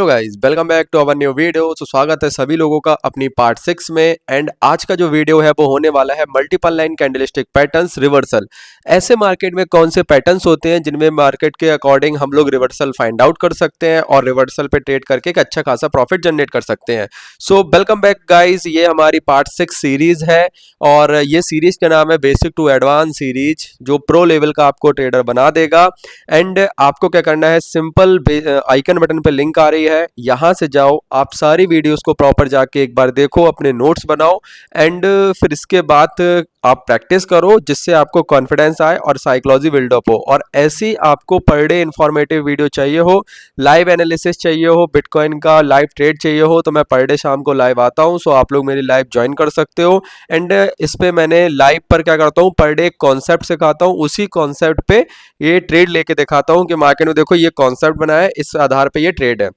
Hello guys, welcome back to our new video. तो स्वागत है सभी लोगों का अपनी पार्ट 6 में। एंड आज का जो वीडियो है वो होने वाला है multiple line candlestick patterns reversal. ऐसे मार्केट में कौन से पैटर्न्स होते हैं जिनमें मार्केट के अकॉर्डिंग हम लोग रिवर्सल फाइंड आउट कर सकते हैं और रिवर्सल पे ट्रेड करके एक अच्छा खासा प्रॉफिट जनरेट कर सकते हैं। सो वेलकम बैक गाइस, ये हमारी पार्ट 6 सीरीज है और ये सीरीज का नाम है बेसिक टू एडवांस सीरीज, जो प्रो लेवल का आपको ट्रेडर बना देगा। एंड आपको क्या करना है, सिंपल आइकन बटन पे लिंक आ रही है, यहाँ से जाओ, आप सारी वीडियोस को प्रॉपर जाके एक बार देखो, अपने नोट्स बनाओ एंड फिर इसके बाद आप प्रैक्टिस करो जिससे आपको कॉन्फिडेंस आए और साइकोलॉजी बिल्डअप हो। और ऐसी आपको पर डे इंफॉर्मेटिव वीडियो चाहिए हो, लाइव एनालिसिस चाहिए हो, बिटकॉइन का लाइव ट्रेड चाहिए हो, तो मैं पर डे शाम को लाइव आता हूँ। सो आप लोग मेरी लाइव ज्वाइन कर सकते हो। एंड इस पे मैंने लाइव पर क्या करता हूँ, पर डे एक कॉन्सेप्ट सिखाता हूँ, उसी कॉन्सेप्ट पे ये ट्रेड लेके दिखाता हूँ कि मार्केट में देखो ये कॉन्सेप्ट बनाया है, इस आधार पे ये ट्रेड है।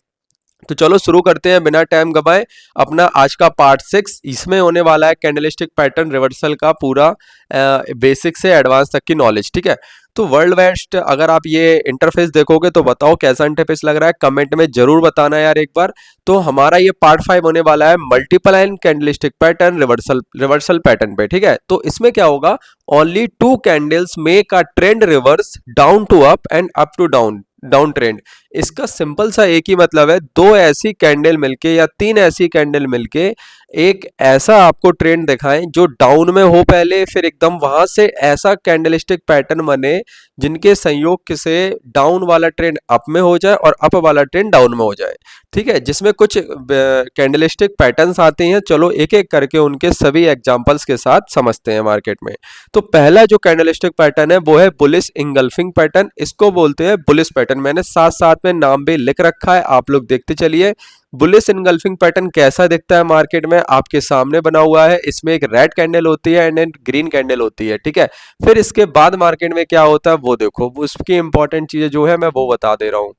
तो चलो शुरू करते हैं बिना टाइम गवाए अपना आज का पार्ट 6। इसमें होने वाला है कैंडलस्टिक पैटर्न रिवर्सल का पूरा बेसिक से एडवांस तक की नॉलेज, ठीक है। तो वर्ल्ड बेस्ट, अगर आप ये इंटरफेस देखोगे तो बताओ कैसा इंटरफेस लग रहा है, कमेंट में जरूर बताना यार एक बार। तो हमारा ये पार्ट 5 होने वाला है multiple line candlestick pattern reversal pattern पे, ठीक है। तो इसमें क्या होगा, only 2 candles make a trend reverse down to up and up to down trend. इसका सिंपल सा एक ही मतलब है, 2 ऐसी कैंडल मिलके या 3 ऐसी कैंडल मिलके एक ऐसा आपको ट्रेंड दिखाएं जो डाउन में हो पहले, फिर एकदम वहां से ऐसा कैंडलस्टिक पैटर्न बने जिनके संयोग से डाउन वाला ट्रेंड अप में हो जाए और अप वाला ट्रेंड डाउन में हो जाए, ठीक है। जिसमें कुछ कैंडलस्टिक पैटर्न्स आते हैं, चलो एक एक करके उनके सभी एग्जांपल्स के साथ समझते हैं मार्केट में। तो पहला जो कैंडलस्टिक पैटर्न है वो है बुलिश इंगल्फिंग पैटर्न, इसको बोलते हैं बुलिश पैटर्न। मैंने साथ साथ में नाम भी लिख रखा है, आप लोग देखते चलिए। बुलिश इनगल्फिंग पैटर्न कैसा दिखता है मार्केट में, आपके सामने बना हुआ है। इसमें एक रेड कैंडल होती है एंड ग्रीन कैंडल होती है, ठीक है। फिर इसके बाद मार्केट में क्या होता है वो देखो, उसकी इंपॉर्टेंट चीजें जो है मैं वो बता दे रहा हूँ,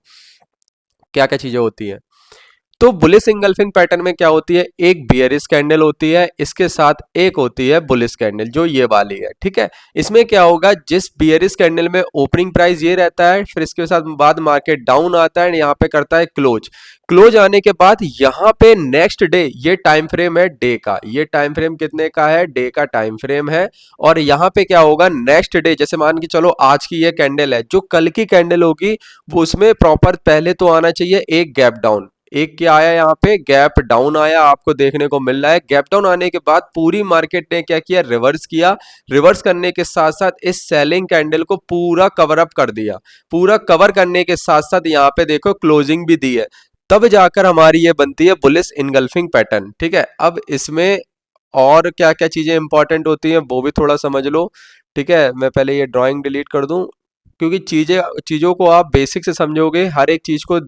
क्या क्या चीजें होती है। तो बुलिश इंगल्फिंग पैटर्न में क्या होती है, एक बियरिश कैंडल होती है, इसके साथ एक होती है बुलिश कैंडल जो ये वाली है, ठीक है। इसमें क्या होगा, जिस बियरिश कैंडल में ओपनिंग प्राइस ये रहता है, फिर इसके साथ बाद मार्केट डाउन आता है, यहाँ पे करता है क्लोज आने के बाद यहाँ पे नेक्स्ट डे, ये टाइम फ्रेम है डे का, ये टाइम फ्रेम कितने का है, डे का टाइम फ्रेम है। और यहाँ पे क्या होगा, नेक्स्ट डे, जैसे मान के चलो आज की ये कैंडल है, जो कल की कैंडल होगी वो उसमें प्रॉपर पहले तो आना चाहिए एक गैप डाउन। एक क्या आया, यहाँ पे गैप डाउन आया, आपको देखने को मिल रहा है। गैप डाउन आने के बाद पूरी मार्केट ने क्या किया, रिवर्स किया। रिवर्स करने के साथ साथ इस सेलिंग कैंडल को पूरा कवर अप कर दिया। पूरा कवर करने के साथ साथ यहाँ पे देखो क्लोजिंग भी दी है, तब जाकर हमारी ये बनती है बुलिश इनगल्फिंग पैटर्न, ठीक है। अब इसमें और क्या क्या चीजें इंपॉर्टेंट होती हैं वो भी थोड़ा समझ लो, ठीक है। मैं पहले ये ड्राइंग डिलीट कर दूं, क्योंकि चीजों को आप बेसिक से समझोगे, हर एक चीज को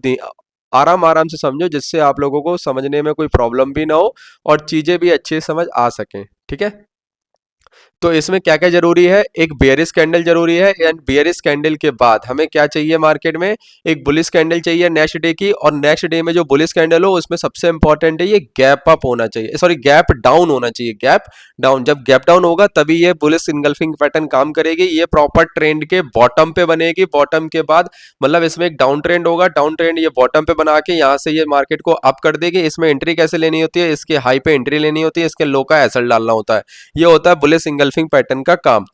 आराम आराम से समझो, जिससे आप लोगों को समझने में कोई प्रॉब्लम भी ना हो और चीजें भी अच्छे समझ आ सकें, ठीक है। तो इसमें क्या क्या जरूरी है, एक बेयरिश कैंडल जरूरी है, एंड बेयरिश कैंडल के बाद हमें क्या चाहिए मार्केट में, एक बुलिश कैंडल चाहिए नेक्स्ट डे की। और नेक्स्ट डे में जो बुलिश कैंडल हो उसमें सबसे इंपॉर्टेंट है ये गैप अप होना चाहिए, सॉरी गैप डाउन होना चाहिए, गैप डाउन। जब गैप डाउन होगा तभी ये बुलिश इनगल्फिंग पैटर्न काम करेगी, ये प्रॉपर ट्रेंड के बॉटम पे बनेगी। बॉटम के बाद मतलब इसमें एक डाउन ट्रेंड होगा, डाउन ट्रेंड ये बॉटम पे बना के यहाँ से ये मार्केट को अप कर देगी। इसमें एंट्री कैसे लेनी होती है, इसके हाई पे एंट्री लेनी होती है, इसके लो का एसएल डालना होता है, ये होता है बुलिश इंगल्फिंग पैटर्न का काम।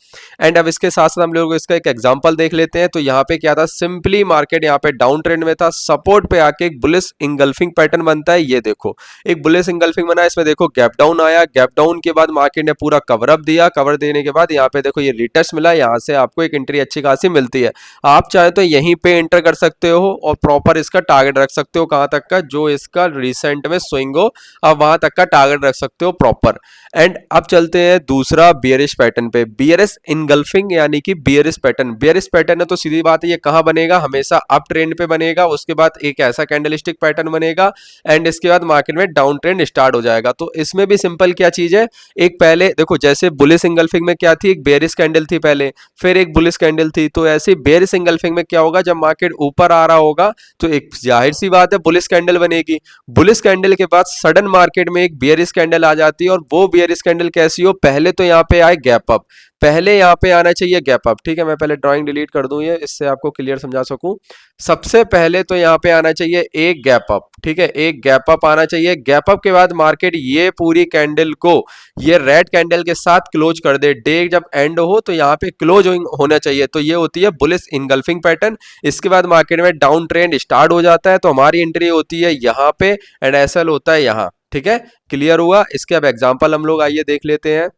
एंड अब इसके साथ साथ हम लोग इसका एक एग्जांपल देख लेते हैं। तो यहाँ पे क्या था, सिंपली मार्केट यहाँ पे डाउन ट्रेंड में था, सपोर्ट पे आके एक बुलिश इंगल्फिंग पैटर्न बनता है। ये देखो एक बुलिश इंगल्फिंग बना, इसमें देखो गैप डाउन आया, गैप डाउन के बाद मार्केट ने पूरा कवर अप दिया, कवर देने के बाद यहाँ पे देखो ये रिटेस्ट मिला, यहाँ से आपको एक एंट्री अच्छी खासी मिलती है। आप चाहे तो यहीं पे एंटर कर सकते हो और प्रॉपर इसका टारगेट रख सकते हो, कहाँ तक का, जो इसका रिसेंट में स्विंग हो आप वहां तक का टारगेट रख सकते हो प्रॉपर। एंड अब चलते हैं दूसरा बियरिश पैटर्न पे, बियरिश इनगल्फिंग यानी कि बियरिश पैटर्न। बियरिश पैटर्न है तो सीधी बात है ये कहां बनेगा, हमेशा अप ट्रेंड पे बनेगा, उसके बाद एक ऐसा कैंडलस्टिक पैटर्न बनेगा एंड इसके बाद मार्केट में डाउन ट्रेंड स्टार्ट हो जाएगा। तो इसमें भी सिंपल क्या चीज है, एक पहले देखो जैसे बुलिश इनगल्फिंग में क्या थी, एक बेयरिश कैंडल थी पहले, फिर एक बुलिश कैंडल थी। तो ऐसे बेयरिश इनगल्फिंग में क्या होगा, जब मार्केट ऊपर आ रहा होगा तो एक जाहिर सी बात है बुलिश कैंडल बनेगी। बुलिश कैंडल के बाद सडन मार्केट में एक बियरिश कैंडल आ जाती है और वो बियरिश कैंडल कैसी हो, पहले तो यहाँ पे आए गैप अप, पहले यहाँ पे आना चाहिए गैप अप। ठीक है, मैं पहले ड्राइंग डिलीट कर दूं ये, इससे आपको क्लियर समझा सकूं। सबसे पहले तो यहाँ पे आना चाहिए एक गैप अप। ठीक है, एक गैप अप आना चाहिए। गैप अप के बाद मार्केट ये पूरी कैंडल को ये रेड कैंडल के साथ क्लोज कर दे, डे जब एंड हो तो यहाँ पे क्लोज होना चाहिए, तो ये होती है बुलिश इनगल्फिंग पैटर्न। इसके बाद मार्केट में डाउन ट्रेंड स्टार्ट हो जाता है, तो हमारी एंट्री होती है यहाँ पे एंड एसएल होता है यहाँ। ठीक है, क्लियर हुआ। इसके अब एग्जांपल हम लोग आइए देख लेते हैं।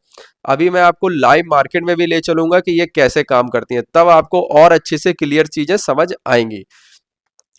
अभी मैं आपको लाइव मार्केट में भी ले चलूंगा कि ये कैसे काम करती हैं, तब आपको और अच्छे से क्लियर चीजें समझ आएंगी।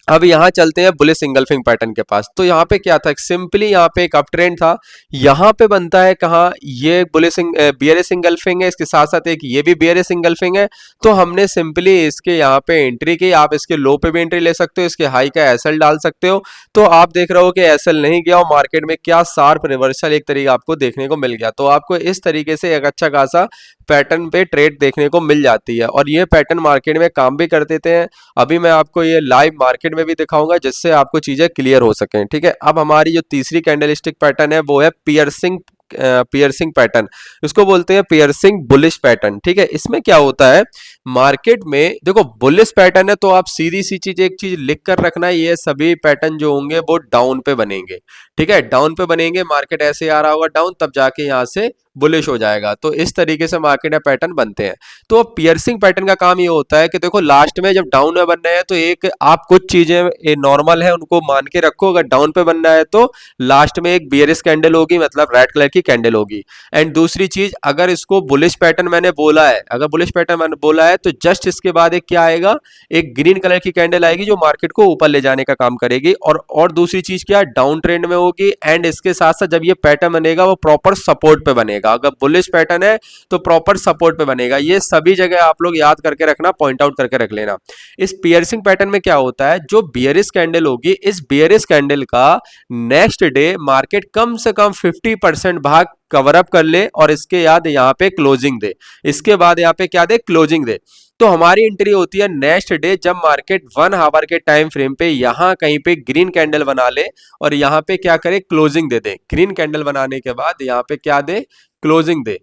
अब यहाँ चलते हैं बुलिश इंगल्फिंग पैटर्न के पास। तो यहाँ पे क्या था, सिंपली यहाँ पे एक अप ट्रेंड था, यहाँ पे बनता है कहाँ, ये बुलिश बियरिश इंगल्फिंग है, इसके साथ साथ एक ये भी बियरिश इंगल्फिंग है। तो हमने सिंपली इसके यहाँ पे एंट्री की। आप इसके लो पे भी एंट्री ले सकते हो, इसके हाई का एसएल डाल सकते हो। तो आप देख रहे हो कि एसएल नहीं गया और मार्केट में क्या शार्प रिवर्सल एक तरीका आपको देखने को मिल गया। तो आपको इस तरीके से एक अच्छा खासा पैटर्न पे ट्रेड देखने को मिल जाती है, और ये पैटर्न मार्केट में काम भी कर देते हैं। अभी मैं आपको ये लाइव मार्केट में भी दिखाऊंगा, जिससे आपको चीजें क्लियर हो सकें। ठीक है, अब हमारी जो तीसरी कैंडलस्टिक पैटर्न है वो है पियर्सिंग पियर्सिंग पैटर्न। इसको बोलते हैं पियर्सिंग बुलिश पैटर्न। ठीक है, इसमें क्या होता है, मार्केट में देखो बुलिश पैटर्न है तो आप सीधी सी चीज एक चीज लिख कर रखना, ये सभी पैटर्न जो होंगे वो डाउन पे बनेंगे। ठीक है, डाउन पे बनेंगे, मार्केट ऐसे आ रहा होगा डाउन, तब जाके यहाँ से बुलिश हो जाएगा। तो इस तरीके से मार्केट में पैटर्न बनते हैं। तो पियर्सिंग पैटर्न का काम ये होता है कि देखो लास्ट में जब डाउन में बन रहे हैं तो एक आप कुछ चीजें नॉर्मल है उनको मान के रखो, अगर डाउन पे बनना है तो लास्ट में एक बियरिश कैंडल होगी, मतलब रेड कलर की कैंडल होगी। एंड दूसरी चीज, अगर इसको बुलिश पैटर्न मैंने बोला है, अगर बुलिश पैटर्न मैंने बोला है तो जस्ट इसके बाद एक क्या आएगा, एक ग्रीन कलर की कैंडल आएगी जो मार्केट को ऊपर ले जाने का काम करेगी। और दूसरी चीज क्या, डाउन ट्रेंड में होगी। एंड इसके साथ साथ जब ये पैटर्न बनेगा वो प्रॉपर सपोर्ट पे बनेगा, अगर बुलिश पैटर्न है तो प्रॉपर सपोर्ट पे बनेगा। ये सभी जगह आप लोग याद करके रखना, पॉइंट आउट करके रख लेना। इस पियर्सिंग पैटर्न में क्या होता है, जो बियरिश कैंडल होगी, इस बियरिश कैंडल का नेक्स्ट डे मार्केट कम से कम 50% भाग कवर अप कर ले और इसके बाद यहाँ पे क्लोजिंग दे, इसके बाद यहाँ पे क्या दे, क्लोजिंग दे। तो हमारी एंट्री होती है नेक्स्ट डे जब मार्केट 1 आवर के टाइम फ्रेम पे यहाँ कहीं पे ग्रीन कैंडल बना ले और यहाँ पे क्या करे, क्लोजिंग दे दे। ग्रीन कैंडल बनाने के बाद यहाँ पे क्या दे, क्लोजिंग दे।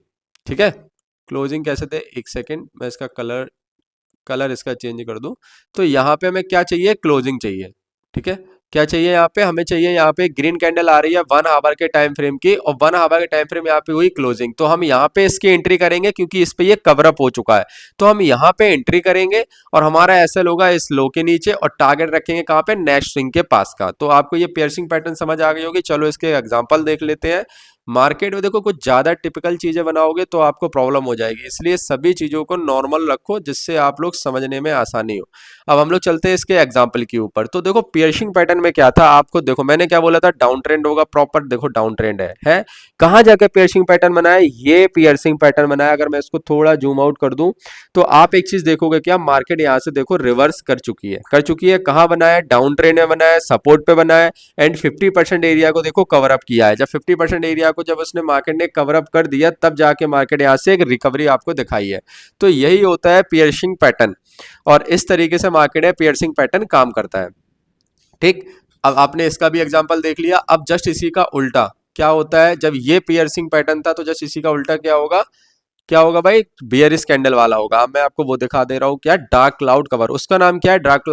ठीक है, क्लोजिंग कैसे दे, एक सेकेंड मैं इसका कलर कलर इसका चेंज कर दूं। तो यहाँ पे हमें क्या चाहिए, क्लोजिंग चाहिए। ठीक है, क्या चाहिए यहाँ पे, हमें चाहिए यहाँ पे ग्रीन कैंडल आ रही है 1 आवर के टाइम फ्रेम की, और 1 आवर के टाइम फ्रेम यहाँ पे हुई क्लोजिंग। तो हम यहाँ पे इसकी एंट्री करेंगे क्योंकि इस पे ये कवर अप हो चुका है। तो हम यहाँ पे एंट्री करेंगे और हमारा एसएल होगा इस लो के नीचे, और टारगेट रखेंगे कहाँ पे, नेक्स्ट स्विंग के पास का। तो आपको ये पियर्सिंग पैटर्न समझ आ गई होगी। चलो इसके एग्जाम्पल देख लेते हैं। मार्केट में देखो कुछ ज्यादा टिपिकल चीजें बनाओगे तो आपको प्रॉब्लम हो जाएगी, इसलिए सभी चीजों को नॉर्मल रखो जिससे आप लोग समझने में आसानी हो। अब हम लोग चलते हैं इसके एग्जाम्पल के ऊपर। तो देखो पियर्सिंग पैटर्न में क्या था, आपको देखो मैंने क्या बोला था, डाउन ट्रेंड होगा प्रॉपर, देखो डाउन ट्रेंड है कहाँ जाके पियर्सिंग पैटर्न बनाया, ये पियर्सिंग पैटर्न बनाया। अगर मैं इसको थोड़ा जूम आउट कर दूं तो आप एक चीज देखोगे, क्या मार्केट यहाँ से देखो रिवर्स कर चुकी है, कहाँ बनाया, डाउन ट्रेंड में बनाया, सपोर्ट पे बनाया। एंड 50% एरिया को देखो कवर अप किया है। जब 50% एरिया को जब उसने मार्केट ने कवर अप कर दिया, तब जाके मार्केट यहाँ से एक रिकवरी आपको दिखाई है। तो यही होता है पियर्सिंग पैटर्न, और इस तरीके से मार्केट है पियर्सिंग पैटर्न काम करता है। ठीक, अब आपने इसका भी एग्जांपल देख लिया। अब जस्ट इसी का उल्टा क्या होता है, जब ये पियर्सिंग पैटर्न था तो जस्ट इसी का उल्टा क्या होगा भाई, बियरिश कैंडल वाला होगा। अब मैं आपको वो दिखा दे रहा हूँ, क्या, डार्क क्लाउड कवर, उसका नाम क्या है, dark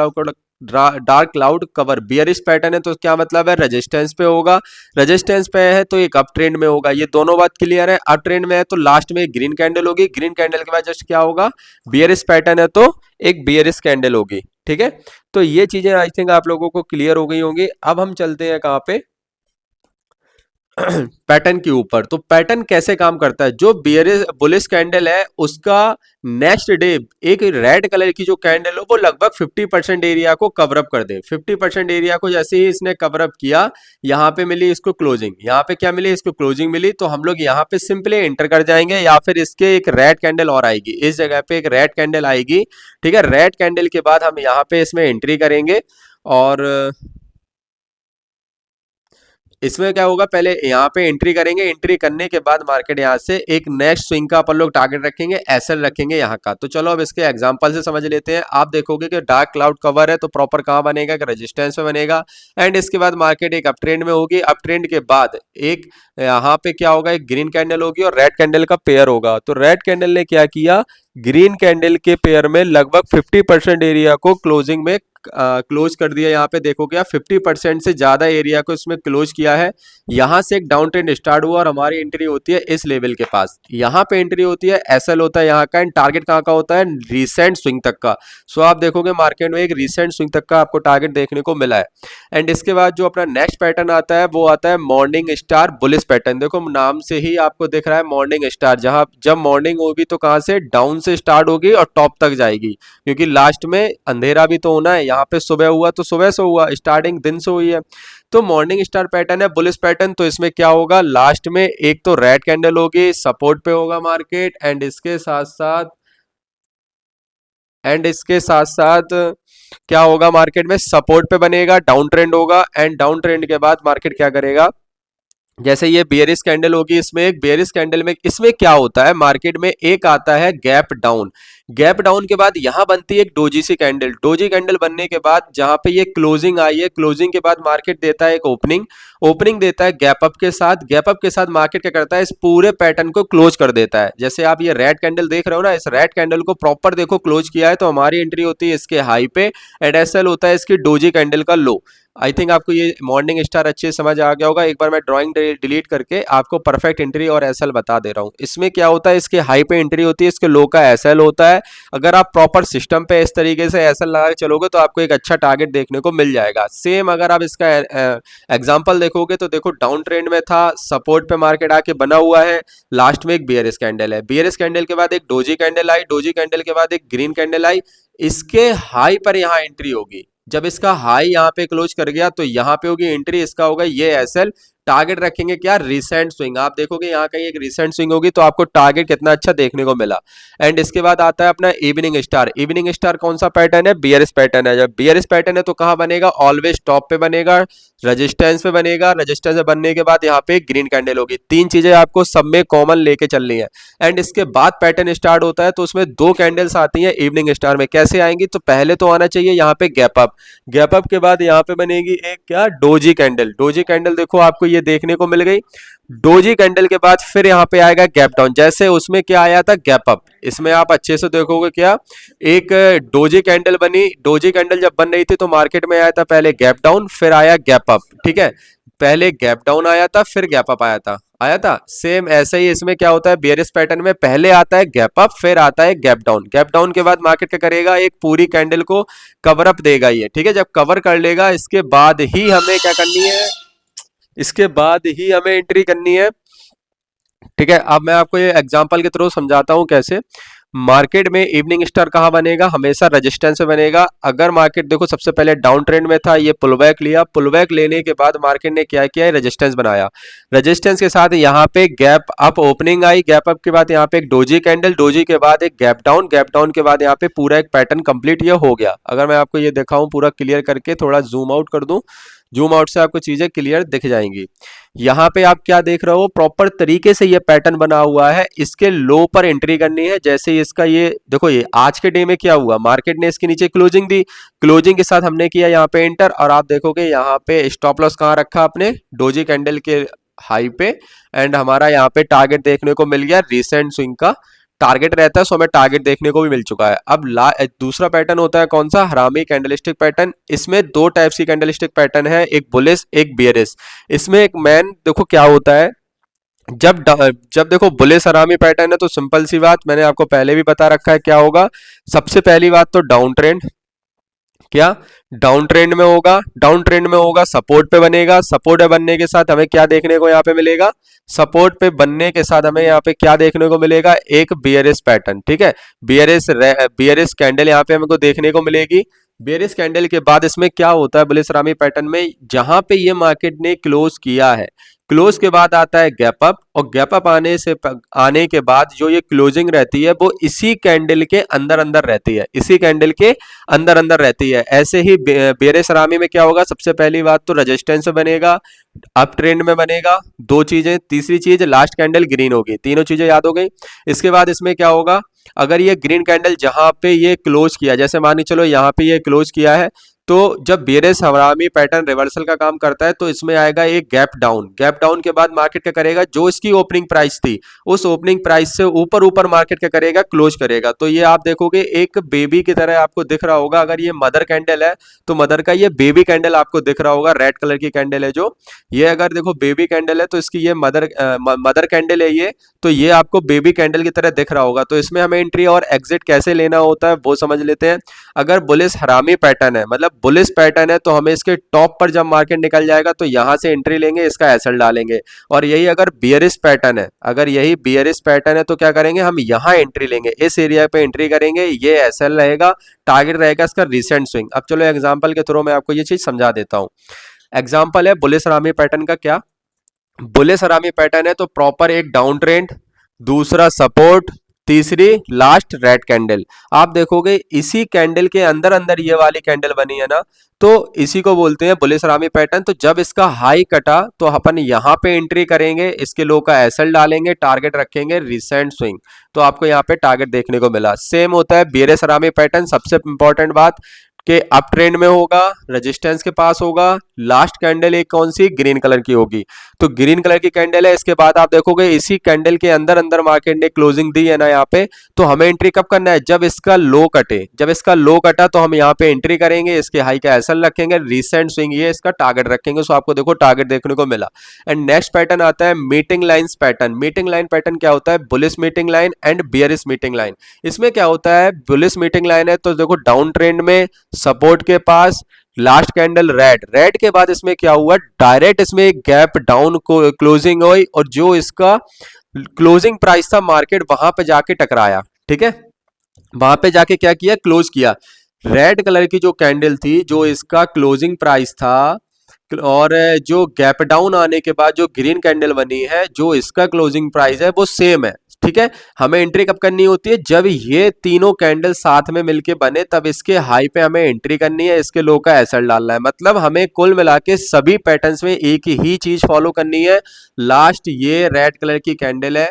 cloud cover. Bearish pattern है तो क्या मतलब है, रेजिस्टेंस पे होगा, रेजिस्टेंस पे है तो एक अप ट्रेंड में होगा। ये दोनों बात क्लियर है। अप ट्रेंड में है तो लास्ट में ग्रीन कैंडल होगी, ग्रीन कैंडल के बाद जस्ट क्या होगा, बियरिश पैटर्न है तो एक बियरिश कैंडल होगी। ठीक है, तो ये चीजें आई थिंक आप लोगों को क्लियर हो गई होंगी। अब हम चलते हैं कहाँ पे, पैटर्न के ऊपर। तो पैटर्न कैसे काम करता है, जो बियरिश बुलिश कैंडल है उसका नेक्स्ट डे एक रेड कलर की जो कैंडल हो वो लगभग 50% एरिया को कवर अप कर दे। 50% एरिया को जैसे ही इसने कवर अप किया, यहाँ पे मिली इसको क्लोजिंग, यहाँ पे क्या मिली, इसको क्लोजिंग मिली। तो हम लोग यहाँ पे सिंपली एंटर कर जाएंगे, या फिर इसके एक रेड कैंडल और आएगी, इस जगह पे एक रेड कैंडल आएगी। ठीक है, रेड कैंडल के बाद हम यहाँ पे इसमें एंट्री करेंगे, और इसमें क्या होगा, पहले यहाँ पे एंट्री करेंगे, एंट्री करने के बाद मार्केट यहाँ से एक नेक्स्ट स्विंग का अपन लोग टारगेट रखेंगे, एसएल रखेंगे यहाँ का। तो चलो अब इसके एग्जांपल से समझ लेते हैं। आप देखोगे कि डार्क क्लाउड कवर है तो प्रॉपर कहाँ बनेगा, कि रेजिस्टेंस में बनेगा। एंड इसके बाद मार्केट एक अप ट्रेंड में होगी, अप ट्रेंड के बाद एक यहाँ पे क्या होगा, एक ग्रीन कैंडल होगी और रेड कैंडल का पेयर होगा। तो रेड कैंडल ने क्या किया, ग्रीन कैंडल के पेयर में लगभग 50% एरिया को क्लोजिंग में क्लोज कर दिया। यहाँ पे देखोगे आप 50% से ज्यादा एरिया को इसमें क्लोज किया है। यहाँ से एक डाउन ट्रेंड स्टार्ट हुआ और हमारी एंट्री होती है इस लेवल के पास, यहाँ पे एंट्री होती है, एसएल होता है यहाँ का, एंड टारगेट कहाँ का होता है, रीसेंट स्विंग तक का। सो आप देखोगे मार्केट में एक रीसेंट स्विंग तक का आपको टारगेट देखने को मिला है। एंड इसके बाद जो अपना नेक्स्ट पैटर्न आता है वो आता है मॉर्निंग स्टार बुलिश पैटर्न। देखो नाम से ही आपको दिख रहा है मॉर्निंग स्टार, जहां जब मॉर्निंग होगी तो कहां से, डाउन से स्टार्ट होगी और टॉप तक जाएगी, क्योंकि लास्ट में अंधेरा भी तो होना है। यहाँ पे सुबह हुआ तो सुबह से हुआ, स्टार्टिंग दिन से हुई है। तो मॉर्निंग स्टार पैटर्न है, बुलिश पैटर्न। तो इसमें क्या होगा, लास्ट में एक तो रेड कैंडल होगी, सपोर्ट पे होगा मार्केट, एंड इसके साथ साथ क्या होगा, मार्केट में सपोर्ट पे बनेगा, डाउन ट्रेंड होगा। एंड डाउन ट्रेंड के बाद मार्केट क्या करेगा, जैसे ये बेयरिश कैंडल होगी, इसमें एक बेयरिश कैंडल में इसमें क्या होता है, मार्केट में एक आता है गैप डाउन। गैप डाउन के बाद यहां बनती है एक डोजी सी कैंडल। डोजी कैंडल बनने के बाद जहां पे ये क्लोजिंग आई है, क्लोजिंग के बाद मार्केट देता है एक ओपनिंग, ओपनिंग देता है गैप अप के साथ। गैप अप के साथ मार्केट क्या करता है, इस पूरे पैटर्न को क्लोज कर देता है। जैसे आप ये रेड कैंडल देख रहे हो ना, इस रेड कैंडल को प्रॉपर देखो क्लोज किया है, तो हमारी एंट्री होती है इसके हाई पे, एंड एसएल होता है इसकी डोजी कैंडल का लो। आई थिंक आपको ये मॉर्निंग स्टार अच्छे से समझ आ गया होगा। एक बार मैं ड्राइंग डिलीट करके आपको परफेक्ट एंट्री और एसएल बता दे रहा हूँ। इसमें क्या होता है, इसके हाई पे एंट्री होती है, इसके लो का एसएल होता है। अगर आप प्रॉपर सिस्टम पे इस तरीके से एसएल लगा के चलोगे तो आपको एक अच्छा टारगेट देखने को मिल जाएगा। सेम अगर आप इसका एग्जाम्पल देखोगे तो देखो डाउन ट्रेंड में था, सपोर्ट पे मार्केट आके बना हुआ है, लास्ट में एक बियरिश कैंडल है, बियरिश कैंडल के बाद एक डोजी कैंडल आई, डोजी कैंडल के बाद एक ग्रीन कैंडल आई। इसके हाई पर यहाँ एंट्री होगी, जब इसका हाई यहाँ पे क्लोज कर गया तो यहाँ पे होगी एंट्री, इसका होगा ये एसएल। टारगेट रखेंगे क्या, रिसेंट स्विंग। आप देखोगे यहाँ कहीं एक रिसेंट स्विंग होगी तो आपको टारगेट कितना अच्छा देखने को मिला। एंड इसके बाद आता है अपना इवनिंग स्टार। इवनिंग स्टार कौन सा पैटर्न है, बियरिश पैटर्न है। जब बियरिश पैटर्न है तो कहाँ बनेगा, ऑलवेज टॉप पे बनेगा, रेजिस्टेंस पे बनेगा, रेजिस्टेंस पे बनने के बाद यहाँ पे ग्रीन कैंडल होगी। तीन चीजें आपको सब में कॉमन लेके चलनी है। एंड इसके बाद पैटर्न स्टार्ट होता है तो उसमें दो कैंडल्स आती हैं इवनिंग स्टार में। कैसे आएंगी, तो पहले तो आना चाहिए यहाँ पे गैप अप, गैप अप के बाद यहाँ पे बनेगी एक क्या, डोजी कैंडल। डोजी कैंडल देखो आपको ये देखने को मिल गई। डोजी कैंडल के बाद फिर यहाँ पे आएगा गैप डाउन, जैसे उसमें क्या आया था, गैप अप। इसमें आप अच्छे से देखोगे क्या, एक डोजी कैंडल बनी। डोजी कैंडल जब बन रही थी तो मार्केट में आया था पहले गैप डाउन, फिर आया गैप अप, ठीक है। पहले गैप डाउन आया था, फिर गैप अप आया था। सेम ऐसे ही इसमें क्या होता है, बेयरिश पैटर्न में पहले आता है गैप अप, फिर आता है गैप डाउन। गैप डाउन के बाद मार्केट क्या करेगा, एक पूरी कैंडल को कवर अप देगा ये, ठीक है। जब कवर कर लेगा इसके बाद ही हमें क्या करनी है, इसके बाद ही हमें एंट्री करनी है, ठीक है। अब मैं आपको ये एग्जांपल के थ्रू समझाता हूं कैसे। मार्केट में इवनिंग स्टार कहाँ बनेगा, हमेशा रेजिस्टेंस में बनेगा। अगर मार्केट देखो सबसे पहले डाउन ट्रेंड में था, ये पुल बैक लिया, पुल बैक लेने के बाद मार्केट ने क्या किया, रेजिस्टेंस बनाया। रेजिस्टेंस के साथ यहाँ पे गैप अप ओपनिंग आई, गैप अप के बाद यहाँ पे एक डोजी कैंडल, डोजी के बाद एक गैप डाउन, गैप डाउन के बाद यहाँ पे पूरा एक पैटर्न कंप्लीट ये हो गया। अगर मैं आपको ये दिखाऊं पूरा क्लियर करके, थोड़ा जूम आउट कर दूं, जूम आउट से आपको चीजें क्लियर दिख जाएंगी। यहाँ पे आप क्या देख रहे हो, प्रॉपर तरीके से ये पैटर्न बना हुआ है। इसके लो पर एंट्री करनी है। जैसे इसका ये देखो, ये आज के डे में क्या हुआ, मार्केट ने इसके नीचे क्लोजिंग दी, क्लोजिंग के साथ हमने किया यहाँ पे एंटर, और आप देखोगे यहाँ पे स्टॉप लॉस कहाँ रखा आपने, डोजी कैंडल के हाई पे। एंड हमारा यहाँ पे टारगेट देखने को मिल गया, रिसेंट स्विंग का टारगेट रहता है, सो हमें टारगेट देखने को भी मिल चुका है। अब दूसरा पैटर्न होता है कौन सा, हरामी कैंडलस्टिक पैटर्न। इसमें दो टाइप्स की कैंडलस्टिक पैटर्न है, एक बुलिश एक बियरिश। इसमें एक मैन देखो क्या होता है, जब देखो बुलिश हरामी पैटर्न है तो सिंपल सी बात, मैंने आपको पहले भी बता रखा है क्या होगा। सबसे पहली बात तो डाउन ट्रेंड, क्या डाउन ट्रेंड में होगा, डाउन ट्रेंड में होगा, सपोर्ट पे बनेगा, सपोर्ट पे बनने के साथ हमें क्या देखने को यहाँ पे मिलेगा, सपोर्ट पे बनने के साथ हमें यहाँ पे क्या देखने को मिलेगा, एक बियरिश पैटर्न, ठीक है। बियरिश कैंडल यहाँ पे हमको देखने को मिलेगी। बियरिश कैंडल के बाद इसमें क्या होता है बुलिश रामी पैटर्न में, जहां पे ये मार्केट ने क्लोज किया है, क्लोज के बाद आता है गैप अप, और गैप अप आने के बाद जो ये क्लोजिंग रहती है वो इसी कैंडल के अंदर अंदर रहती है, इसी कैंडल के अंदर अंदर रहती है। ऐसे ही बेरे सरामी में क्या होगा, सबसे पहली बात तो रेजिस्टेंस बनेगा, अप ट्रेंड में बनेगा, दो चीजें, तीसरी चीज लास्ट कैंडल ग्रीन होगी, तीनों चीजें याद हो गई। इसके बाद इसमें क्या होगा, अगर ये ग्रीन कैंडल जहां पे ये क्लोज किया, जैसे मान के चलो यहाँ पे ये क्लोज किया है, तो जब बेरिश हरामी पैटर्न रिवर्सल का काम करता है तो इसमें आएगा एक गैप डाउन, गैप डाउन के बाद मार्केट क्या करेगा, जो इसकी ओपनिंग प्राइस थी उस ओपनिंग प्राइस से ऊपर ऊपर मार्केट क्या करेगा, क्लोज करेगा। तो ये आप देखोगे एक बेबी की तरह आपको दिख रहा होगा, अगर ये मदर कैंडल है तो मदर का ये बेबी कैंडल आपको दिख रहा होगा, रेड कलर की कैंडल है जो, ये अगर देखो बेबी कैंडल है तो इसकी ये मदर कैंडल है ये, तो ये आपको बेबी कैंडल की तरह दिख रहा होगा। तो इसमें हमें एंट्री और एग्जिट कैसे लेना होता है वो समझ लेते हैं। अगर बुलिश हरामी पैटर्न है, मतलब बुलिश पैटर्न है, तो हमें इसके टॉप पर जब मार्केट निकल जाएगा तो यहां से एंट्री लेंगे, इसका एसएल डालेंगे। और यही अगर बियरिश पैटर्न है, अगर यही बियरिश पैटर्न है तो क्या करेंगे, हम यहां एंट्री लेंगे, इस एरिया पे एंट्री करेंगे, ये एसएल रहेगा, टारगेट रहेगा इसका रिसेंट स्विंग। अब चलो एग्जांपल के थ्रू मैं आपको ये चीज समझा देता हूं। एग्जांपल है बुलिश हरामी पैटर्न का, क्या बुलिश हरामी पैटर्न है तो प्रॉपर एक डाउन ट्रेंड, दूसरा सपोर्ट, तीसरी लास्ट रेड कैंडल। आप देखोगे इसी कैंडल के अंदर अंदर ये वाली कैंडल बनी है ना, तो इसी को बोलते हैं बुलिश हरामी पैटर्न। तो जब इसका हाई कटा तो अपन यहां पे एंट्री करेंगे, इसके लो का एसएल डालेंगे, टारगेट रखेंगे रिसेंट स्विंग। तो आपको यहाँ पे टारगेट देखने को मिला। सेम होता है बेरिश हरामी पैटर्न। सबसे इंपॉर्टेंट बात कि अप ट्रेंड में होगा, रेजिस्टेंस के पास होगा, लास्ट कैंडल एक कौन सी, ग्रीन कलर की होगी। तो ग्रीन कलर की कैंडल है, इसके बाद आप देखोगे इसी कैंडल के अंदर अंदर मार्केट ने क्लोजिंग दी है ना यहाँ पे, तो हमें एंट्री कब करना है, जब इसका लो कटे। जब इसका लो कटा तो हम यहाँ पे एंट्री करेंगे, इसके हाई का एसएल रखेंगे, रिसेंट स्विंग ये इसका टारगेट रखेंगे। सो आपको देखो टारगेट देखने को मिला। एंड नेक्स्ट पैटर्न आता है meeting lines pattern. Meeting line pattern क्या होता है, bullish meeting line and bearish meeting line. इसमें क्या होता है, बुलिश मीटिंग लाइन है तो देखो डाउन ट्रेंड में सपोर्ट के पास लास्ट कैंडल रेड, रेड के बाद इसमें क्या हुआ, डायरेक्ट इसमें एक गैप डाउन को क्लोजिंग हुई, और जो इसका क्लोजिंग प्राइस था मार्केट वहां पे जाके टकराया। ठीक है, वहां पे जाके क्या किया, क्लोज किया। रेड कलर की जो कैंडल थी, जो इसका क्लोजिंग प्राइस था, और जो गैप डाउन आने के बाद जो ग्रीन कैंडल बनी है, जो इसका क्लोजिंग प्राइस है वो सेम है। ठीक है, हमें एंट्री कब करनी होती है, जब ये तीनों कैंडल साथ में मिलके बने तब इसके हाई पे हमें एंट्री करनी है, इसके लो का एसएल डालना है। मतलब हमें कुल मिला के सभी पैटर्न्स में एक ही चीज फॉलो करनी है। लास्ट ये रेड कलर की कैंडल है,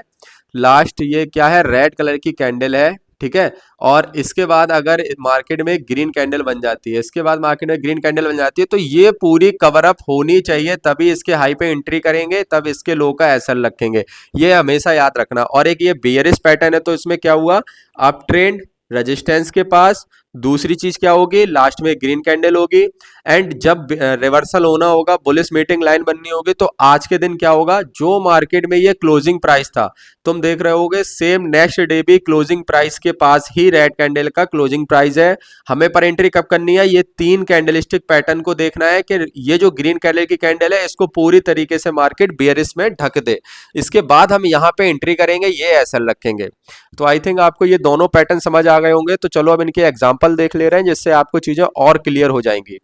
लास्ट ये क्या है, रेड कलर की कैंडल है। ठीक है, और इसके बाद अगर मार्केट में ग्रीन कैंडल बन जाती है, इसके बाद मार्केट में ग्रीन कैंडल बन जाती है, तो ये पूरी कवर अप होनी चाहिए, तभी इसके हाई पे एंट्री करेंगे, तब इसके लो का एसएल रखेंगे। ये हमेशा याद रखना। और एक ये बेयरिश पैटर्न है तो इसमें क्या हुआ, अप ट्रेंड, रेजिस्टेंस के पास, दूसरी चीज क्या होगी, लास्ट में ग्रीन कैंडल होगी। एंड जब रिवर्सल होना होगा, बुलिश मीटिंग लाइन बननी होगी, तो आज के दिन क्या होगा, जो मार्केट में ये क्लोजिंग प्राइस था, तुम देख रहे होगे सेम नेक्स्ट डे भी क्लोजिंग प्राइस के पास ही रेड कैंडल का क्लोजिंग प्राइस है। हमें पर एंट्री कब करनी है, ये तीन कैंडलस्टिक पैटर्न को देखना है कि ये जो ग्रीन कैंडल की कैंडल है इसको पूरी तरीके से मार्केट बियरिश में ढक दे, इसके बाद हम यहाँ पे एंट्री करेंगे, ये एसएल रखेंगे। तो आई थिंक आपको ये दोनों पैटर्न समझ आ गए होंगे। तो चलो अब इनके एग्जाम्पल देख ले रहे हैं, जिससे आपको चीजें और क्लियर हो जाएंगी।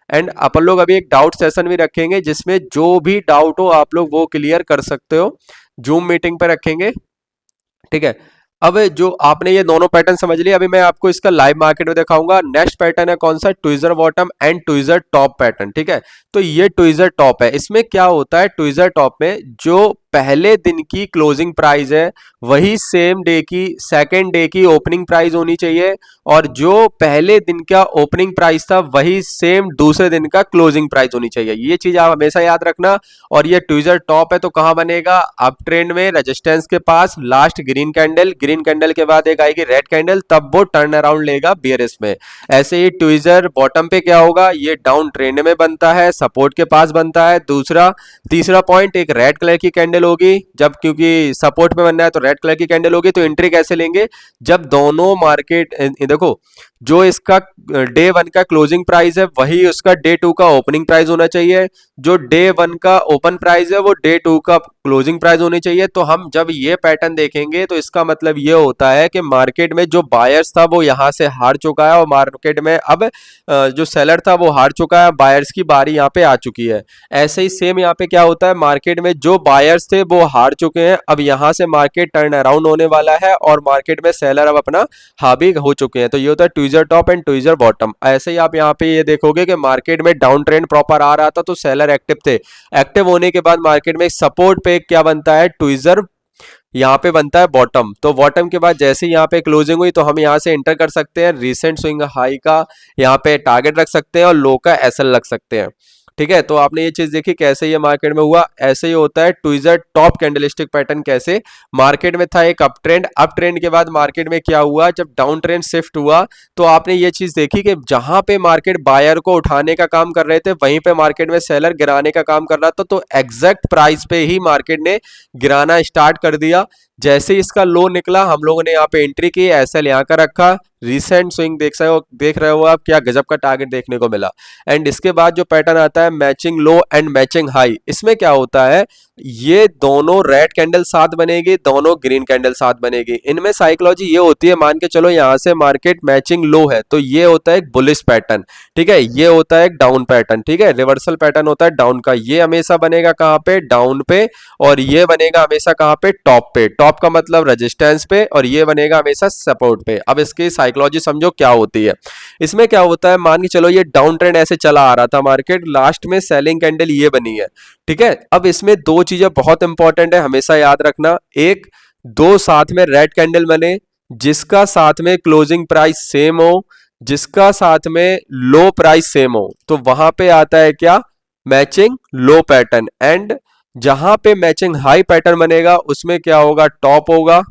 एंड अपन लोग अभी एक डाउट सेशन भी रखेंगे, जिसमें जो भी डाउट हो आप लोग वो क्लियर कर सकते हो, जूम मीटिंग पे रखेंगे। ठीक है, अब जो आपने ये दोनों पैटर्न समझ लिए, अभी मैं आपको इसका लाइव मार्केट में दिखाऊंगा। नेक्स्ट पैटर्न है कौन सा, tweezer bottom and tweezer top pattern. ठीक है, तो ये ट्विजर टॉप है। इसमें क्या होता है, ट्विजर टॉप में जो पहले दिन की क्लोजिंग प्राइस है वही सेम डे की सेकेंड डे की ओपनिंग प्राइस होनी चाहिए, और जो पहले दिन का ओपनिंग प्राइस था वही सेम दूसरे दिन का क्लोजिंग प्राइस होनी चाहिए। ये चीज आप हमेशा याद रखना। और ये ट्विजर टॉप है तो कहां बनेगा, अप ट्रेंड में, रेजिस्टेंस के पास, last green candle, green candle के बाद एक आएगी रेड कैंडल, तब वो टर्न अराउंड लेगा बियरिश में। ऐसे ही ट्विजर बॉटम पे क्या होगा, ये डाउन ट्रेंड में बनता है, सपोर्ट के पास बनता है। तीसरा पॉइंट, एक रेड कलर की कैंडल कैंडल होगी, जब क्योंकि सपोर्ट पे बनना है तो रेड कलर की कैंडल होगी, तो एंट्री कैसे लेंगे, जब दोनों मार्केट देखो, जो इसका डे वन का क्लोजिंग प्राइस है वही उसका डे टू का ओपनिंग प्राइस होना चाहिए, जो डे वन का ओपन प्राइस है वो डे टू का क्लोजिंग प्राइस होनी चाहिए। तो हम जब ये पैटर्न देखेंगे तो इसका मतलब ये होता है कि मार्केट में जो बायर्स था वो यहां से हार चुका है और मार्केट में अब जो सेलर था वो हार चुका है, बायर्स की बारी यहाँ पे आ चुकी है। ऐसे ही सेम यहाँ पे क्या होता है, मार्केट में जो बायर्स थे वो हार चुके हैं, अब यहाँ से मार्केट टर्न अराउंड होने वाला है और मार्केट में सेलर अब अपना हावी हो चुके हैं। तो ये होता है tweezer top and tweezer bottom. ऐसे ही आप यहाँ पे ये देखोगे कि मार्केट में डाउन ट्रेंड प्रॉपर आ रहा था तो सेलर एक्टिव थे, एक्टिव होने के बाद मार्केट में सपोर्ट पे क्या बनता है, ट्विजर यहाँ पे बनता है बॉटम। तो बॉटम के बाद जैसे ही यहाँ पे क्लोजिंग हुई तो हम यहाँ से एंटर कर सकते हैं, रिसेंट स्विंग हाई का यहाँ पे टारगेट रख सकते हैं और लो का एसएल रख सकते हैं। ठीक है, तो आपने ये चीज देखी कैसे ये मार्केट में हुआ, ऐसे ही होता है ट्विजर टॉप कैंडलस्टिक पैटर्न। कैसे मार्केट में था एक अप ट्रेंड के बाद मार्केट में क्या हुआ, जब डाउन ट्रेंड शिफ्ट हुआ तो आपने ये चीज देखी कि जहां पे मार्केट बायर को उठाने का काम कर रहे थे वहीं पे मार्केट में सेलर गिराने का काम कर रहा था, तो एग्जैक्ट प्राइस पे ही मार्केट ने गिराना स्टार्ट कर दिया। जैसे ही इसका लो निकला हम लोगों ने यहाँ पे एंट्री की, एसएल यहाँ का रखा, रिसेंट स्विंग देख रहे हो आप, क्या गजब का टारगेट देखने को मिला। एंड इसके बाद जो पैटर्न आता है matching low and matching high, इसमें क्या होता है, ये दोनों रेड कैंडल साथ बनेगी, दोनों ग्रीन कैंडल साथ बनेगी। इनमें साइकोलॉजी ये होती है, मान के चलो यहां से मार्केट मैचिंग लो है तो ये होता है एक बुलिश पैटर्न, ठीक है, ये होता है एक डाउन पैटर्न, ठीक है, रिवर्सल पैटर्न होता है डाउन का, ये हमेशा बनेगा कहां पे, डाउन पे, और ये बनेगा हमेशा कहां पे, टॉप पे, टॉप का मतलब रेजिस्टेंस पे, और ये बनेगा हमेशा सपोर्ट पे। अब इसकी साइकोलॉजी समझो क्या होती है। इसमें क्या होता है, मान के चलो ये डाउन ट्रेंड ऐसे चला आ रहा था, मार्केट लास्ट में सेलिंग कैंडल ये बनी है, ठीक है। अब इसमें दो चीजें बहुत इंपॉर्टेंट है, हमेशा याद रखना, एक, दो साथ में रेड कैंडल बने जिसका साथ में क्लोजिंग प्राइस सेम हो, जिसका साथ में लो प्राइस सेम हो, तो वहां पे आता है क्या, मैचिंग लो पैटर्न। एंड जहां पे मैचिंग हाई पैटर्न बनेगा उसमें क्या होगा, टॉप होगा,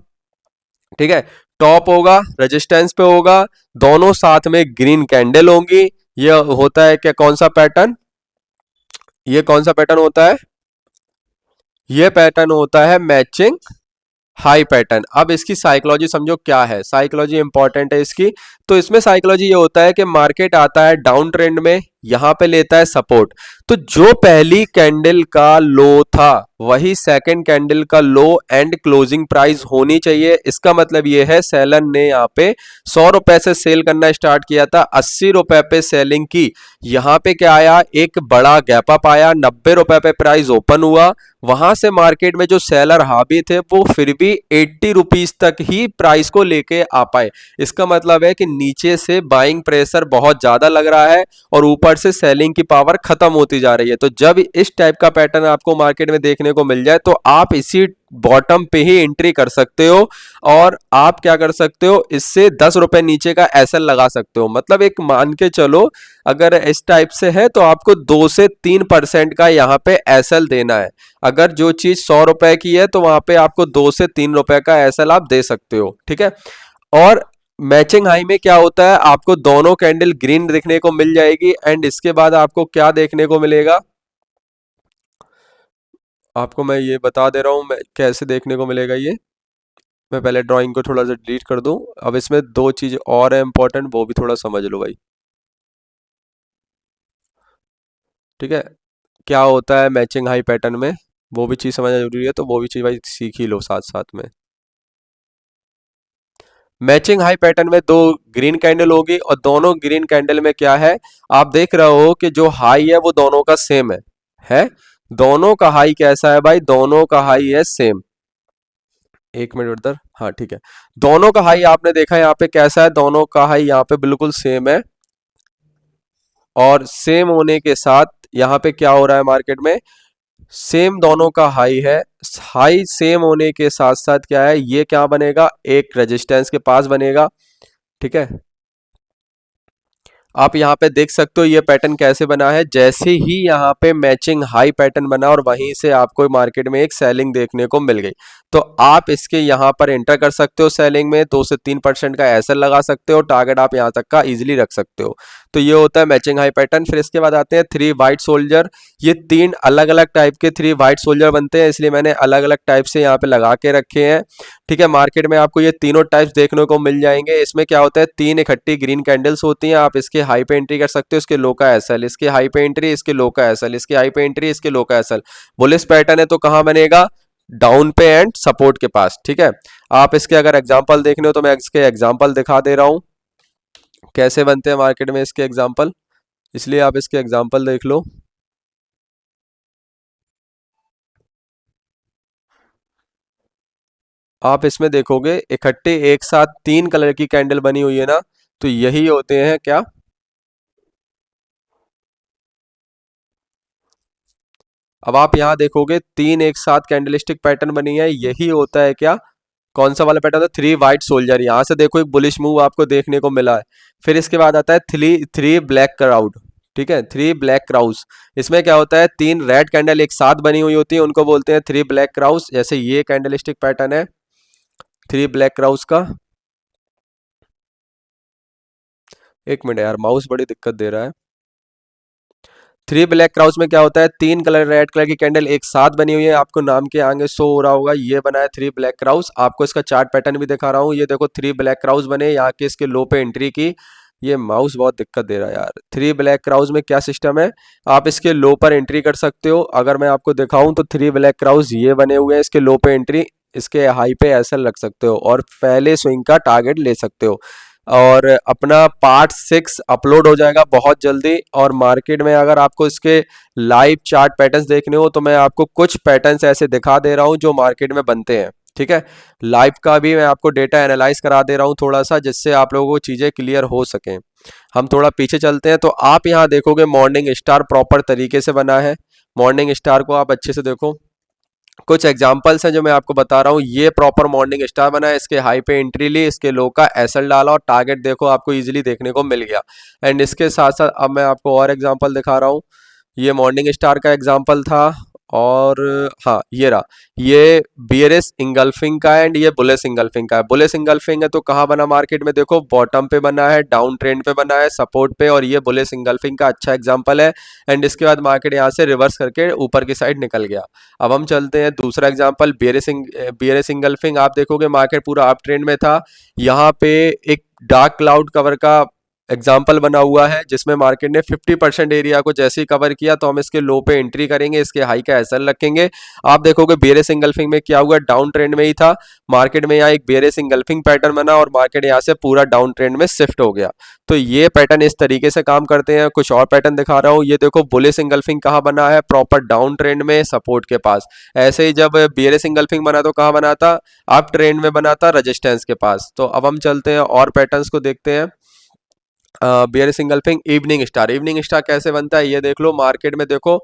ठीक है, टॉप होगा, रेजिस्टेंस पे होगा, दोनों साथ में ग्रीन कैंडल होंगी। ये होता है क्या, कौन सा पैटर्न, ये कौन सा पैटर्न होता है, ये पैटर्न होता है मैचिंग हाई पैटर्न। अब इसकी साइकोलॉजी समझो क्या है, साइकोलॉजी इंपॉर्टेंट है इसकी। तो इसमें साइकोलॉजी ये होता है कि मार्केट आता है डाउन ट्रेंड में, यहां पे लेता है सपोर्ट, तो जो पहली कैंडल का लो था वही सेकंड कैंडल का लो एंड क्लोजिंग प्राइस होनी चाहिए। इसका मतलब ये है सेलर ने यहाँ पे 100 रुपए से सेल करना स्टार्ट किया था, 80 रुपए पे सेलिंग की, यहां पे क्या आया, एक बड़ा गैप अप आया, 90 रुपए पे प्राइस ओपन हुआ, वहां से मार्केट में जो सेलर हावी थे वो फिर भी 80 रुपीज तक ही प्राइस को लेके आ पाए। इसका मतलब है कि नीचे से बाइंग प्रेशर बहुत ज्यादा लग रहा है और ऊपर से सेलिंग की पावर खत्म होती जा रही है। तो जब इस टाइप का पैटर्न आपको मार्केट में देखने को मिल जाए तो आप इसी बॉटम पे ही एंट्री कर सकते हो और आप क्या कर सकते हो, इससे 10 रुपए नीचे का एसएल लगा सकते हो। मतलब एक मान के चलो अगर इस टाइप से है तो आपको 2 से 3% का यहाँ पे एसएल देना है। अगर जो चीज 100 रुपए की है तो वहां पे आपको 2 से 3 रुपए का एसएल आप दे सकते हो, ठीक है। और मैचिंग हाई में क्या होता है, आपको दोनों कैंडल ग्रीन देखने को मिल जाएगी एंड इसके बाद आपको क्या देखने को मिलेगा, आपको मैं ये बता दे रहा हूं मैं कैसे देखने को मिलेगा ये। मैं पहले ड्राइंग को थोड़ा सा डिलीट कर दूं। अब इसमें दो चीज और है इंपॉर्टेंट, वो भी थोड़ा समझ लो भाई, ठीक है। क्या होता है मैचिंग हाई पैटर्न में, वो भी चीज समझना जरूरी है, तो वो भी चीज भाई सीख ही लो साथ साथ में। मैचिंग हाई पैटर्न में दो ग्रीन कैंडल होगी और दोनों ग्रीन कैंडल में क्या है, आप देख रहे हो कि जो हाई है वो दोनों का सेम है। दोनों का हाई कैसा है भाई, दोनों का हाई है सेम, एक मिनट उधर, हाँ ठीक है। दोनों का हाई आपने देखा यहाँ पे कैसा है, दोनों का हाई यहाँ पे बिल्कुल सेम है और सेम होने के साथ यहाँ पे क्या हो रहा है मार्केट में, सेम दोनों का हाई है। हाई सेम होने के साथ साथ क्या है, ये क्या बनेगा, एक रेजिस्टेंस के पास बनेगा, ठीक है। आप यहाँ पे देख सकते हो ये पैटर्न कैसे बना है। जैसे ही यहाँ पे मैचिंग हाई पैटर्न बना और वहीं से आपको मार्केट में एक सेलिंग देखने को मिल गई, तो आप इसके यहाँ पर एंटर कर सकते हो। सेलिंग में 2 से 3% का एसएल लगा सकते हो, टारगेट आप यहाँ तक का इजीली रख सकते हो। तो ये होता है मैचिंग हाई पैटर्न। फिर इसके बाद आते हैं 3 वाइट सोल्जर। ये 3 अलग अलग टाइप के 3 वाइट सोल्जर बनते हैं, इसलिए मैंने अलग अलग टाइप से यहाँ पे लगा के रखे हैं। ठीक है, मार्केट में आपको ये तीनों टाइप्स देखने को मिल जाएंगे। इसमें क्या होता है, 3 इकट्ठी ग्रीन कैंडल्स होती हैं। आप इसके हाई पे एंट्री कर सकते हो, इसके लो का एसएल, इसके हाई पे एंट्री, इसके लो का एसएल, इसके हाई पे एंट्री, इसके लो का एसएल। बुलिश पैटर्न है तो कहाँ बनेगा, डाउन पे एंड सपोर्ट के पास। ठीक है, आप इसके अगर एग्जांपल देखने हो तो मैं इसके एग्जांपल दिखा दे रहा हूँ कैसे बनते हैं मार्केट में इसके एग्जांपल, इसलिए आप इसके एग्जांपल देख लो। आप इसमें देखोगे इकट्ठे एक साथ 3 कलर की कैंडल बनी हुई है ना, तो यही होते हैं क्या, अब आप यहाँ देखोगे 3 एक साथ कैंडलस्टिक पैटर्न बनी है, यही होता है क्या, कौन सा वाला पैटर्न है, 3 वाइट सोल्जर। यहाँ से देखो एक बुलिश मूव आपको देखने को मिला है। फिर इसके बाद आता है थ्री थ्री ब्लैक क्राउड। ठीक है, 3 ब्लैक क्राउस। इसमें क्या होता है, 3 रेड कैंडल एक साथ बनी हुई होती है, उनको बोलते हैं 3 ब्लैक क्राउस। जैसे ये कैंडलस्टिक पैटर्न है 3 ब्लैक क्राउस का। एक मिनट यार, माउस बड़ी दिक्कत दे रहा है। 3 ब्लैक क्राउस में क्या होता है, 3 कलर रेड कलर की कैंडल एक साथ बनी हुई है, आपको नाम के आगे शो हो रहा होगा, ये बना है 3 ब्लैक क्राउस। आपको इसका चार्ट पैटर्न भी दिखा रहा हूँ, ये देखो 3 ब्लैक क्राउस बने, यहाँ के इसके लो पे एंट्री की। ये माउस बहुत दिक्कत दे रहा है यार। 3 ब्लैक क्राउस में क्या सिस्टम है, आप इसके लो पर एंट्री कर सकते हो। अगर मैं आपको दिखाऊं तो 3 ब्लैक क्राउस ये बने हुए हैं, इसके लो पे एंट्री, इसके हाई पे एसएल रख सकते हो और पहले स्विंग का टारगेट ले सकते हो। और अपना पार्ट 6 अपलोड हो जाएगा बहुत जल्दी। और मार्केट में अगर आपको इसके लाइव चार्ट पैटर्न्स देखने हो तो मैं आपको कुछ पैटर्न्स ऐसे दिखा दे रहा हूं जो मार्केट में बनते हैं। ठीक है, लाइव का भी मैं आपको डेटा एनालाइज करा दे रहा हूं थोड़ा सा, जिससे आप लोगों को चीजें क्लियर हो सकें। हम थोड़ा पीछे चलते हैं तो आप यहाँ देखोगे मॉर्निंग स्टार प्रॉपर तरीके से बना है। मॉर्निंग स्टार को आप अच्छे से देखो, कुछ एग्जांपल्स हैं जो मैं आपको बता रहा हूँ। ये प्रॉपर मॉर्निंग स्टार बना है, इसके हाई पे एंट्री ली, इसके लो का एसएल डाला और टारगेट देखो आपको इजीली देखने को मिल गया। एंड इसके साथ साथ अब मैं आपको और एग्जांपल दिखा रहा हूँ। ये मॉर्निंग स्टार का एग्जांपल था। और हाँ, ये रहा, ये बियरेस इंगल्फिंग का एंड ये बुलेस इंगल्फिंग का है। बुलेस इंगल्फिंग है तो कहाँ बना मार्केट में, देखो बॉटम पे बना है, डाउन ट्रेंड पे बना है, सपोर्ट पे, और ये बुलेस इंगल्फिंग का अच्छा एग्जांपल है। एंड इसके बाद मार्केट यहाँ से रिवर्स करके ऊपर की साइड निकल गया। अब हम चलते हैं दूसरा एग्जांपल, बियरेस इंगल्फिंग। आप देखोगे मार्केट पूरा अप ट्रेंड में था, यहाँ पे एक डार्क क्लाउड कवर का एग्जाम्पल बना हुआ है, जिसमें मार्केट ने 50% एरिया को जैसे ही कवर किया तो हम इसके लो पे एंट्री करेंगे, इसके हाई का एसएल रखेंगे। आप देखोगे बेरिस इंगल्फिंग में क्या हुआ, डाउन ट्रेंड में ही था मार्केट में, यहाँ एक बेरिस इंगल्फिंग पैटर्न बना और मार्केट यहाँ से पूरा डाउन ट्रेंड में शिफ्ट हो गया। तो ये पैटर्न इस तरीके से काम करते हैं। कुछ और पैटर्न दिखा रहा हूँ, ये देखो बुलिस इंगल्फिंग कहाँ बना है, प्रॉपर डाउन ट्रेंड में सपोर्ट के पास। ऐसे ही जब बेरिस इंगल्फिंग बना तो कहाँ बना था, अप ट्रेंड में बना था, रेजिस्टेंस के पास। तो अब हम चलते हैं और पैटर्न्स को देखते हैं। बियर सिंगल्फिंग इवनिंग स्टार, इवनिंग स्टार कैसे बनता है ये देख लो। मार्केट में देखो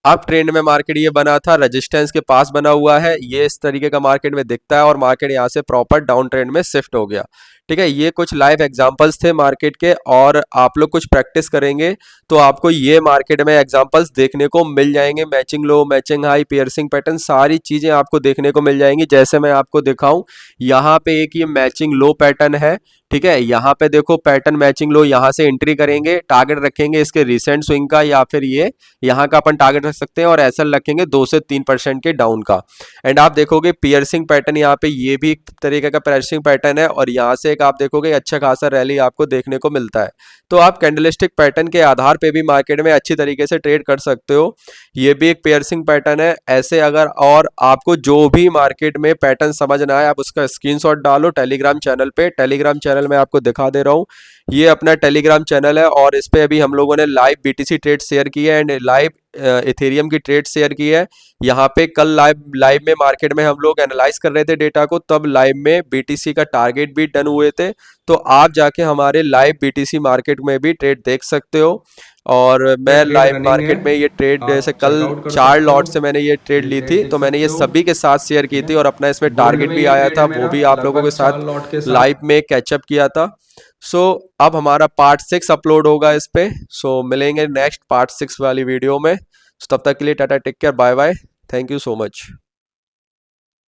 अप ट्रेंड में मार्केट ये बना था, रेजिस्टेंस के पास बना हुआ है, ये इस तरीके का मार्केट में दिखता है और मार्केट यहाँ से प्रॉपर डाउन ट्रेंड में शिफ्ट हो गया। ठीक है, ये कुछ लाइव एग्जांपल्स थे मार्केट के, और आप लोग कुछ प्रैक्टिस करेंगे तो आपको ये मार्केट में एग्जांपल्स देखने को मिल जाएंगे। मैचिंग लो, मैचिंग हाई, पियर्सिंग पैटर्न, सारी चीजें आपको देखने को मिल जाएंगी। जैसे मैं आपको दिखाऊं, यहाँ पे एक ये मैचिंग लो पैटर्न है। ठीक है, यहाँ पे देखो पैटर्न मैचिंग लो, यहाँ से एंट्री करेंगे, टारगेट रखेंगे इसके रिसेंट स्विंग का, या फिर ये यहाँ का अपन टारगेट रख सकते हैं, और एसएल रखेंगे 2 से 3% के डाउन का। एंड आप देखोगे पियर्सिंग पैटर्न, यहाँ पे ये भी एक तरीके का पियर्सिंग पैटर्न है, और यहाँ से एक आप देखोगे अच्छा खासा रैली आपको देखने को मिलता है। तो आप कैंडलस्टिक पैटर्न के आधार पे भी मार्केट में अच्छी तरीके से ट्रेड कर सकते हो। ये भी एक पियर्सिंग पैटर्न है। ऐसे अगर और आपको जो भी मार्केट में पैटर्न समझ ना आए, आप उसका स्क्रीनशॉट डालो टेलीग्राम चैनल पे। टेलीग्राम चैनल में आपको दिखा दे रहा हूँ, ये अपना टेलीग्राम चैनल है, और इस पे अभी हम लोगों ने लाइव बीटीसी ट्रेड शेयर की है एंड लाइव इथेरियम की ट्रेड शेयर की है। यहाँ पे कल लाइव लाइव में मार्केट में हम लोग एनालाइज कर रहे थे डेटा को, तब लाइव में बीटीसी का टारगेट भी डन हुए थे। तो आप जाके हमारे लाइव बीटीसी मार्केट में भी ट्रेड देख सकते हो। और मैं ट्रेड लाइव रनिंग है, मार्केट में ये ट्रेड, जैसे आप कल चेकआउट कर 4 लॉट सकते से हो। मैंने ये ट्रेड ली ये थी, देख तो मैंने ये सकते हो, सभी के साथ शेयर की ठीक थी है। और अपना इसमें गोल्ड टारगेट में भी ये आया ट्रेड था, है वो मेरा भी आप लोगों लगभग के साथ 4 लॉट के लाइव साथ। में कैचअप किया था। सो अब हमारा पार्ट 6 अपलोड होगा इस पे। सो मिलेंगे नेक्स्ट पार्ट 6 वाली वीडियो में। तब तक के लिए टाटा, take care, bye bye, thank you so much.